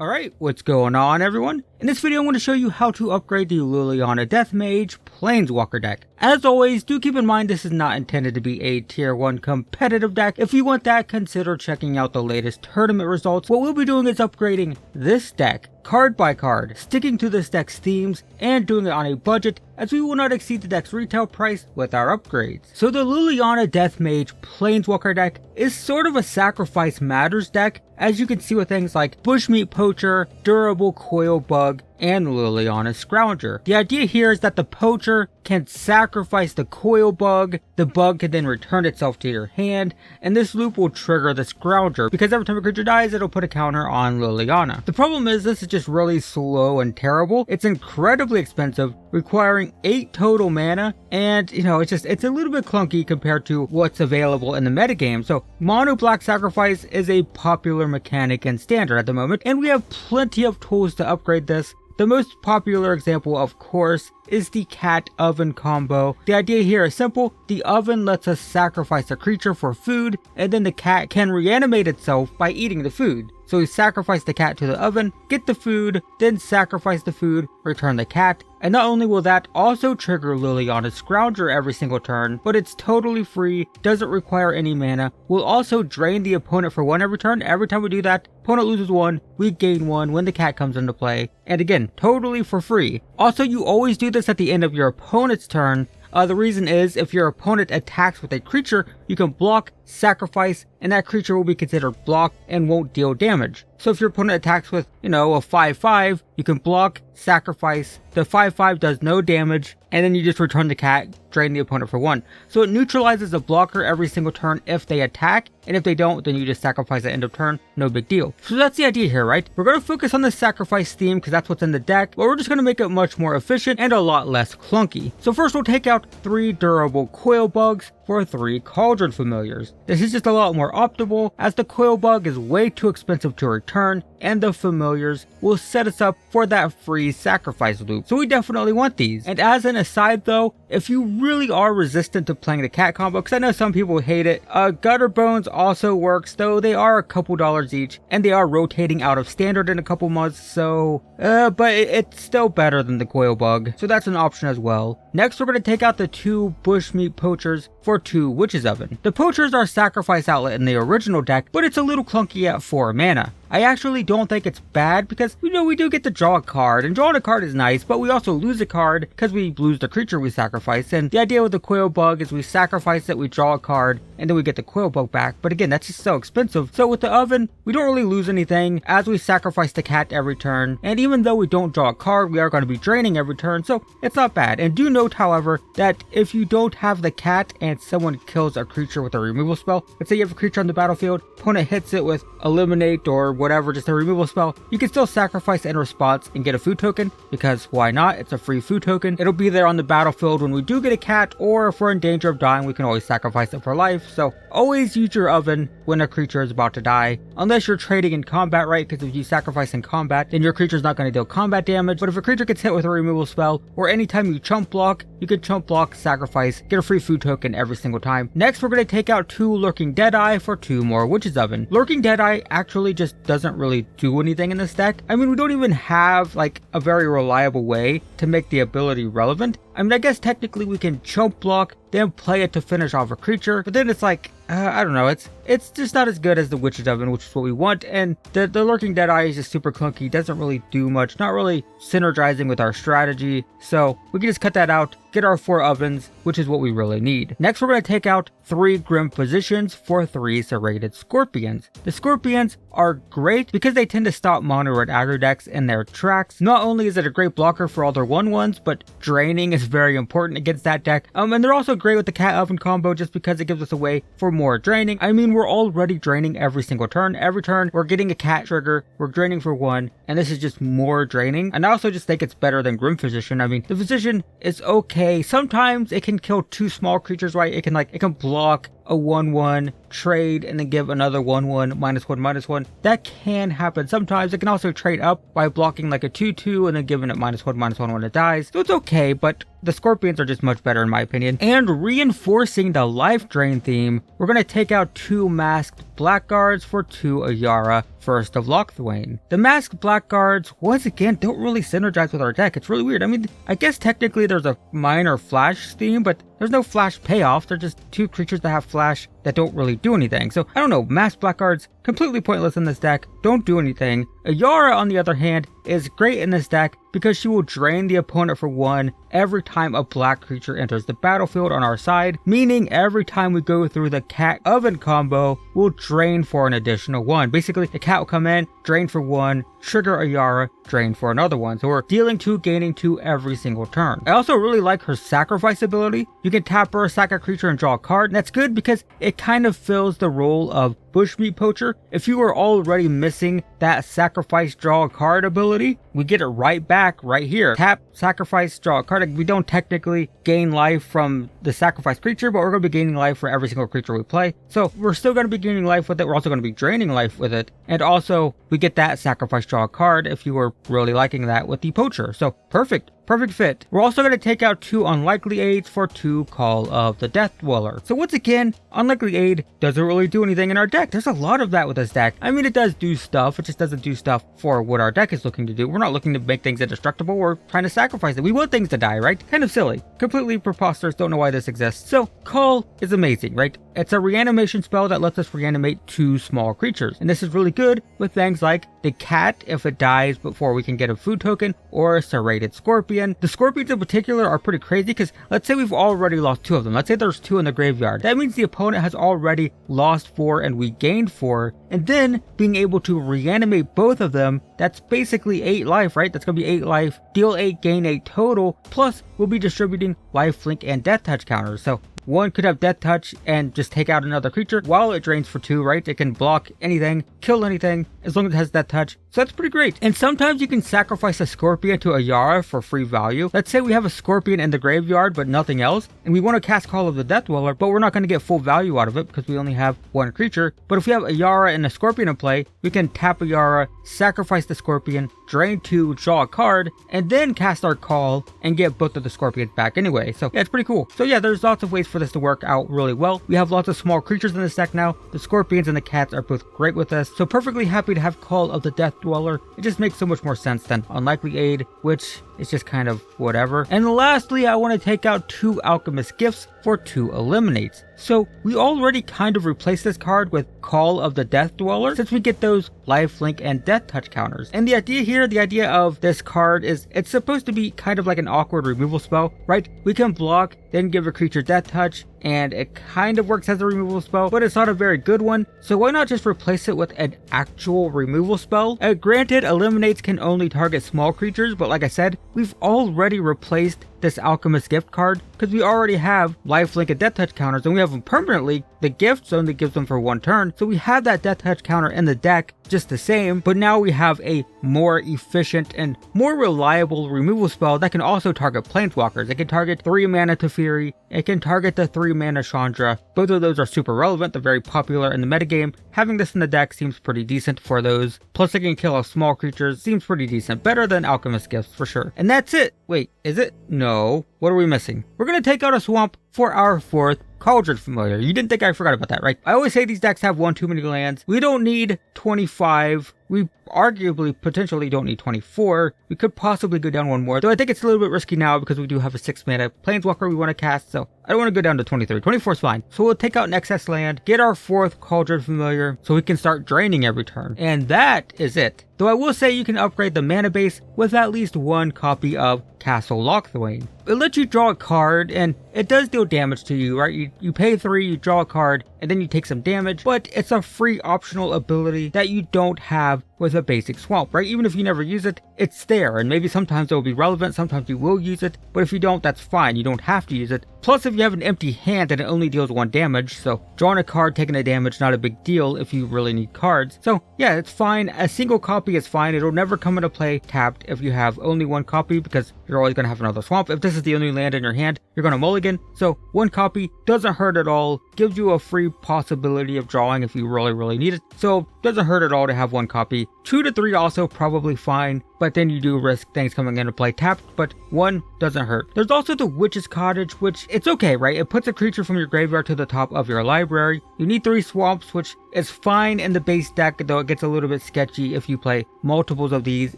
Alright, what's going on everyone? In this video I'm going to show you how to upgrade the Liliana Death Mage Planeswalker deck. As always, do keep in mind this is not intended to be a tier 1 competitive deck. If you want that, consider checking out the latest tournament results. What we'll be doing is upgrading this deck card by card, sticking to this deck's themes, and doing it on a budget, as we will not exceed the deck's retail price with our upgrades. So the Liliana Death Mage Planeswalker deck is sort of a sacrifice matters deck, as you can see with things like Bushmeat Poacher, Durable Coil Bug, and Liliana Scrounger. The idea here is that the Poacher can sacrifice the Coil Bug, the bug can then return itself to your hand, and this loop will trigger the Scrounger, because every time a creature dies it'll put a counter on Liliana. The problem is this is just really slow and terrible. It's incredibly expensive, requiring 8 total mana, and it's a little bit clunky compared to what's available in the metagame. So mono black sacrifice is a popular mechanic in standard at the moment, and we have plenty of tools to upgrade this. The most popular example, of course, is the Cat Oven combo. The idea here is simple. The oven lets us sacrifice a creature for food, and then the cat can reanimate itself by eating the food. So we sacrifice the cat to the oven, get the food, then sacrifice the food, return the cat, and not only will that also trigger Liliana's Scrounger every single turn, but it's totally free, doesn't require any mana, will also drain the opponent for 1 every turn. Every time we do that, opponent loses 1, we gain 1 when the cat comes into play, and again, totally for free. Also, you always do this at the end of your opponent's turn. The reason is, if your opponent attacks with a creature, you can block, sacrifice, and that creature will be considered blocked and won't deal damage. So if your opponent attacks with, a 5/5, you can block, sacrifice, the 5/5 does no damage, and then you just return the cat, drain the opponent for 1. So it neutralizes a blocker every single turn if they attack, and if they don't, then you just sacrifice at end of turn, no big deal. So that's the idea here, right? We're going to focus on the sacrifice theme because that's what's in the deck, but we're just going to make it much more efficient and a lot less clunky. So first we'll take out 3 durable coil bugs for 3 Cauldron Familiars. This is just a lot more optimal, as the coil bug is way too expensive to return, and the familiars will set us up for that free sacrifice loop. So we definitely want these. And as an aside though, if you really are resistant to playing the cat combo, because I know some people hate it, Gutter Bones also works, though they are a couple dollars each, and they are rotating out of standard in a couple months, so but it's still better than the coil bug, so that's an option as well. Next we're going to take out the 2 Bushmeat Poachers for 2 Witch's Oven. The Poachers are sacrifice outlet in the original deck, but it's a little clunky at 4 mana. I actually don't think it's bad because, we do get to draw a card, and drawing a card is nice, but we also lose a card because we lose the creature we sacrifice, and the idea with the coil bug is we sacrifice it, we draw a card, and then we get the coil bug back, but again, that's just so expensive. So with the oven, we don't really lose anything as we sacrifice the cat every turn, and even though we don't draw a card, we are going to be draining every turn, so it's not bad. And do note, however, that if you don't have the cat and someone kills a creature with a removal spell, let's say you have a creature on the battlefield, opponent hits it with Eliminate or whatever, just a removal spell, you can still sacrifice in response and get a food token, because why not? It's a free food token. It'll be there on the battlefield when we do get a cat, or if we're in danger of dying, we can always sacrifice it for life. So always use your oven when a creature is about to die, unless you're trading in combat, right? Because if you sacrifice in combat, then your creature's not going to deal combat damage. But if a creature gets hit with a removal spell, or anytime you chump block, you can chump block, sacrifice, get a free food token every single time. Next, we're going to take out 2 Lurking Deadeye for 2 more Witch's Oven. Lurking Deadeye actually just doesn't really do anything in this deck. I mean, we don't even have like a very reliable way to make the ability relevant. I mean, I guess technically we can chump block, then play it to finish off a creature, but then it's like, I don't know, it's just not as good as the Witch's Oven, which is what we want, and the Lurking Deadeye is just super clunky, doesn't really do much, not really synergizing with our strategy, so we can just cut that out, get our 4 ovens, which is what we really need. Next, we're going to take out 3 Grim Physicians for 3 Serrated Scorpions. The Scorpions are great because they tend to stop mono red aggro decks in their tracks. Not only is it a great blocker for all their 1/1s, but draining is very important against that deck. And they're also great with the Cat Oven combo just because it gives us a way for more draining. I mean, we're already draining every single turn. Every turn, we're getting a cat trigger, we're draining for 1, and this is just more draining. And I also just think it's better than Grim Physician. I mean, the Physician is okay. Sometimes it can kill 2 small creatures, right? It can block a 1/1, trade, and then give another 1/1, -1/-1. That can happen sometimes. It can also trade up by blocking like a 2/2 and then giving it -1/-1 when it dies. So it's okay, but the Scorpions are just much better in my opinion. And reinforcing the life drain theme, we're going to take out 2 masked blackguards for 2 Ayara, First of Locthwain. The masked blackguards, once again, don't really synergize with our deck. It's really weird. I mean, I guess technically there's a minor flash theme, but there's no flash payoff. They're just 2 creatures that have flash that don't really do anything. So I don't know, masked blackguards, completely pointless in this deck, don't do anything. Ayara, on the other hand, is great in this deck because she will drain the opponent for 1 every time a black creature enters the battlefield on our side, meaning every time we go through the cat oven combo, we'll drain for an additional 1. Basically, the cat will come in, drain for 1, trigger Ayara, drain for another 1. So we're dealing 2, gaining 2 every single turn. I also really like her sacrifice ability. You can tap her, sack a creature, and draw a card. And that's good because it kind of fills the role of Bushmeat Poacher. If you were already missing that sacrifice, draw a card ability, we get it right back right here. Tap, sacrifice, draw a card. We don't technically gain life from the sacrifice creature, but we're going to be gaining life for every single creature we play. So we're still going to be gaining life with it. We're also going to be draining life with it. And also, we get that sacrifice, draw a card if you were really liking that with the Poacher. So perfect. Perfect fit. We're also going to take out 2 Unlikely Aids for 2 Call of the Death Dweller. So once again, Unlikely Aid doesn't really do anything in our deck. There's a lot of that with this deck. I mean, it does do stuff. It just doesn't do stuff for what our deck is looking to do. We're not looking to make things indestructible. We're trying to sacrifice it. We want things to die, right? Kind of silly. Completely preposterous. Don't know why this exists. So Call is amazing, right? It's a reanimation spell that lets us reanimate 2 small creatures. And this is really good with things like the cat if it dies before we can get a food token, or a serrated scorpion. The scorpions in particular are pretty crazy because let's say we've already lost 2 of them. Let's say there's 2 in the graveyard. That means the opponent has already lost 4 and we gained 4. And then being able to reanimate both of them, that's basically 8 life, right? That's going to be 8 life, deal 8, gain 8 total. Plus, we'll be distributing lifelink and death touch counters. So 1 could have death touch and just take out another creature while it drains for 2, right? It can block anything, kill anything, as long as it has death touch. So that's pretty great. And sometimes you can sacrifice a scorpion to Ayara for free value. Let's say we have a scorpion in the graveyard but nothing else, and we want to cast Call of the Death Dweller, but we're not going to get full value out of it because we only have 1 creature. But if we have Ayara and a scorpion in play, we can tap Ayara, sacrifice the scorpion, drain 2, draw a card, and then cast our Call and get both of the scorpions back anyway. So yeah, it's pretty cool. So yeah, there's lots of ways for this to work out really well. We have lots of small creatures in this deck now. The scorpions and the cats are both great with us. So perfectly happy to have Call of the Death Dweller. It just makes so much more sense than Unlikely Aid, which is just kind of whatever. And lastly, I want to take out 2 Alchemist Gifts for 2 Eliminates. So we already kind of replaced this card with Call of the Death Dweller since we get those lifelink and death touch counters. And the idea here, the idea of this card is it's supposed to be kind of like an awkward removal spell, right? We can block, then give a creature death touch, and it kind of works as a removal spell, but it's not a very good one. So why not just replace it with an actual removal spell? Granted, Eliminates can only target small creatures, but like I said, we've already replaced this Alchemist Gift card because we already have lifelink and death touch counters, and we have them permanently. The gift only gives them for 1 turn, so we have that death touch counter in the deck just the same, but now we have a more efficient and more reliable removal spell that can also target planeswalkers. It can target 3 mana Teferi, it can target the 3 mana Chandra. Both of those are super relevant, they're very popular in the metagame. Having this in the deck seems pretty decent for those. Plus it can kill off small creatures, seems pretty decent. Better than Alchemist Gifts for sure. And that's it. Wait, is it? No. What are we missing? We're gonna take out a swamp for our 4th Cauldron Familiar. You didn't think I forgot about that, right? I always say these decks have 1 too many lands. We don't need 25. We arguably potentially don't need 24. We could possibly go down 1 more, though I think it's a little bit risky now because we do have a 6 mana Planeswalker we want to cast, so I don't want to go down to 23. 24 is fine. So we'll take out an excess land, get our 4th Cauldron Familiar so we can start draining every turn. And that is it. Though I will say you can upgrade the mana base with at least 1 copy of Castle Locthwain. It lets you draw a card, and it does deal damage to you, right? You pay 3, you draw a card, and then you take some damage, but it's a free optional ability that you don't have with a basic swamp, right? Even if you never use it, it's there, and maybe sometimes it will be relevant, sometimes you will use it, but if you don't, that's fine. You don't have to use it, Plus, if you have an empty hand, then it only deals 1 damage, so drawing a card, taking a damage, not a big deal if you really need cards. So yeah, it's fine. A single copy is fine. It'll never come into play tapped if you have only 1 copy, because you're always going to have another swamp. If this is the only land in your hand, you're going to mulligan. So 1 copy doesn't hurt at all, gives you a free possibility of drawing if you really need it. So doesn't hurt at all to have 1 copy. 2 to 3 also probably fine, but then you do risk things coming into play tapped, but 1 doesn't hurt. There's also the Witch's Cottage, which it's okay, right? It puts a creature from your graveyard to the top of your library. You need 3 swamps, which is fine in the base deck, though it gets a little bit sketchy if you play multiples of these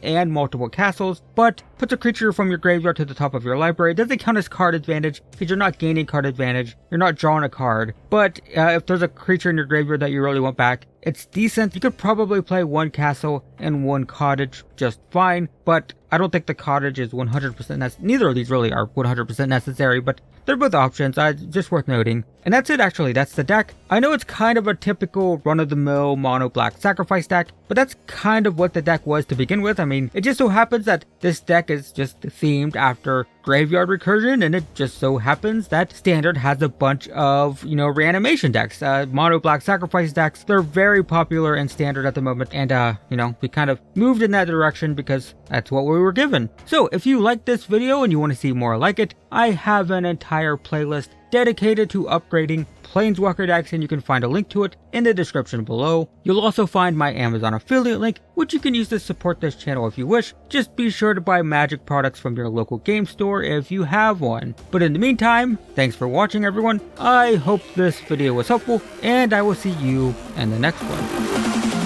and multiple castles, but puts a creature from your graveyard to the top of your library. It doesn't count as card advantage because you're not gaining card advantage, you're not drawing a card, but if there's a creature in your graveyard that you really want back, it's decent. You could probably play 1 castle and 1 cottage just fine, but I don't think the cottage is 100% necessary. Neither of these really are 100% necessary, but they're both options, just worth noting. And that's it actually, that's the deck. I know it's kind of a typical run-of-the-mill mono black sacrifice deck, but that's kind of what the deck was to begin with. I mean, it just so happens that this deck is just themed after graveyard recursion, and it just so happens that standard has a bunch of, reanimation decks, mono black sacrifice decks. They're very popular in standard at the moment, and we kind of moved in that direction because that's what we were given. So if you like this video and you want to see more like it, I have an entire playlist dedicated to upgrading Planeswalker decks, and you can find a link to it in the description below. You'll also find my Amazon affiliate link, which you can use to support this channel if you wish. Just be sure to buy Magic products from your local game store if you have one. But in the meantime, thanks for watching everyone. I hope this video was helpful, and I will see you in the next one.